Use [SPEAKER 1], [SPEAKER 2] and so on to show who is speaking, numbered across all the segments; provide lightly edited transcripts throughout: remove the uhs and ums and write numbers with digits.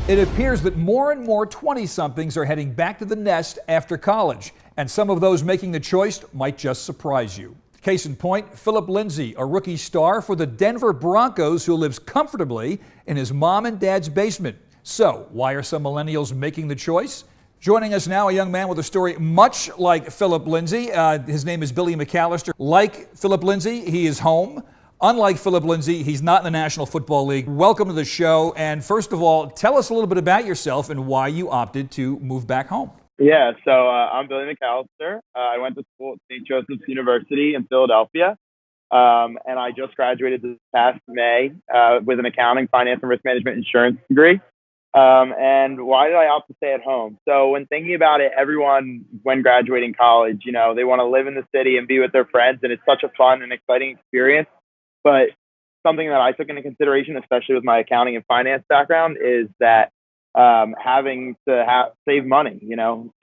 [SPEAKER 1] It appears that more and more 20-somethings are heading back to the nest after college, and some of those making the choice might just surprise you. Case in point, Philip Lindsay, a rookie star for the Denver Broncos who lives comfortably in his mom and dad's basement. So, why are some millennials making the choice? Joining us now, a young man with a story much like Philip Lindsay. His name is Billy McAllister. Like Philip Lindsay, he is home. Unlike Philip Lindsay, he's not in the National Football League. Welcome to the show. And first of all, tell us a little bit about yourself and why you opted to move back home.
[SPEAKER 2] Yeah, so I'm Billy McAllister. I went to school at St. Joseph's University in Philadelphia, and I just graduated this past May with an accounting, finance, and risk management insurance degree. And why did I opt to stay at home? So when thinking about it, everyone, when graduating college, they want to live in the city and be with their friends, and it's such a fun and exciting experience. But something that I took into consideration, especially with my accounting and finance background, is that having to save money,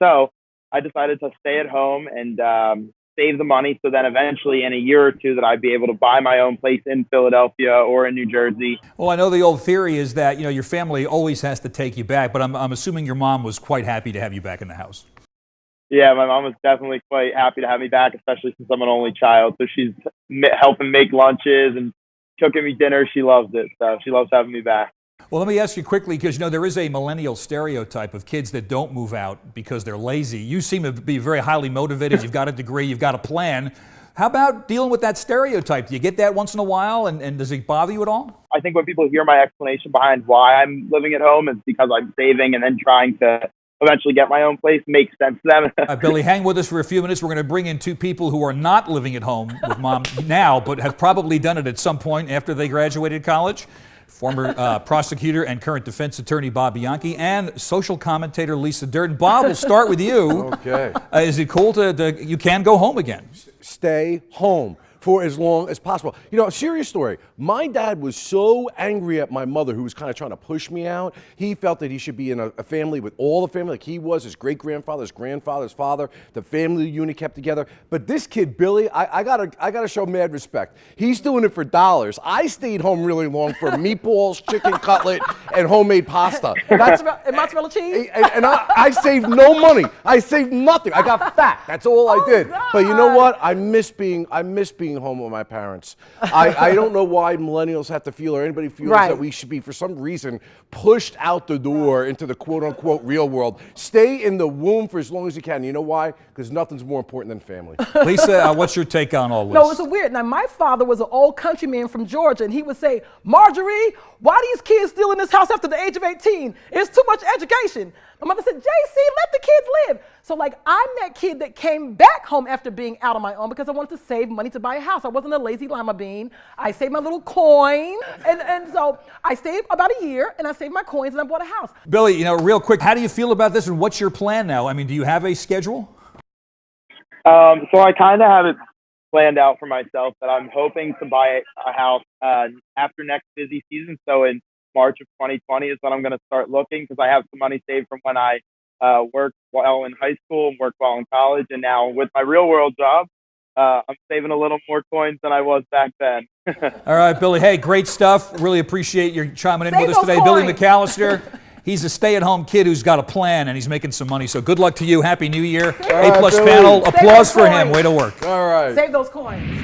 [SPEAKER 2] So I decided to stay at home and save the money so then eventually in a year or two that I'd be able to buy my own place in Philadelphia or in New Jersey.
[SPEAKER 1] Well, I know the old theory is that, your family always has to take you back, but I'm assuming your mom was quite happy to have you back in the house.
[SPEAKER 2] Yeah, my mom was definitely quite happy to have me back, especially since I'm an only child. So she's helping make lunches and cooking me dinner. She loves it. So she loves having me back.
[SPEAKER 1] Well, let me ask you quickly, because there is a millennial stereotype of kids that don't move out because they're lazy. You seem to be very highly motivated. You've got a degree. You've got a plan. How about dealing with that stereotype? Do you get that once in a while, and does it bother you at all?
[SPEAKER 2] I think when people hear my explanation behind why I'm living at home, it's because I'm saving and then trying to eventually get my own place makes sense to them.
[SPEAKER 1] Billy, hang with us for a few minutes. We're going to bring in two people who are not living at home with mom now, but have probably done it at some point after they graduated college. Former prosecutor and current defense attorney Bob Bianchi and social commentator Lisa Durden. Bob, we'll start with you.
[SPEAKER 3] Okay.
[SPEAKER 1] Is it cool you can go home again?
[SPEAKER 3] Stay home for as long as possible. A serious story. My dad was so angry at my mother, who was kind of trying to push me out. He felt that he should be in a family with all the family, like he was, his great-grandfather, his grandfather, his father. The family unit kept together. But this kid, Billy, I gotta show mad respect. He's doing it for dollars. I stayed home really long for meatballs, chicken cutlet, and homemade pasta.
[SPEAKER 4] And mozzarella cheese?
[SPEAKER 3] And I saved no money. I saved nothing. I got fat. That's all I did.
[SPEAKER 4] God.
[SPEAKER 3] But you know what? I miss being home with my parents. I don't know why millennials have to feel, or anybody feels that we should be, for some reason, pushed out the door into the quote-unquote real world. Stay in the womb for as long as you can. You know why? Because nothing's more important than family.
[SPEAKER 1] Lisa, what's your take on all this?
[SPEAKER 4] No, it's weird. Now, my father was an old countryman from Georgia, and he would say, Marjorie, why are these kids still in this house after the age of 18? It's too much education. My mother said, JC, let the kids live. So, I'm that kid that came back home after being out on my own because I wanted to save money to buy a house. I wasn't a lazy lima bean. I saved my little coin. And so I stayed about a year, and I saved my coins, and I bought a house.
[SPEAKER 1] Billy, real quick, how do you feel about this, and what's your plan now? I mean, do you have a schedule?
[SPEAKER 2] So I kind of have it planned out for myself that I'm hoping to buy a house after next busy season. So in March of 2020 is when I'm going to start looking, because I have some money saved from when I worked well in high school and worked well in college. And now with my real world job, I'm saving a little more coins than I was back then.
[SPEAKER 1] All right, Billy. Hey, great stuff. Really appreciate you chiming in with us today.
[SPEAKER 4] Coins.
[SPEAKER 1] Billy McAllister. He's a stay-at-home kid who's got a plan, and he's making some money. So good luck to you. Happy New Year. A+ panel. Applause for him. Way to work.
[SPEAKER 3] All right.
[SPEAKER 4] Save those coins.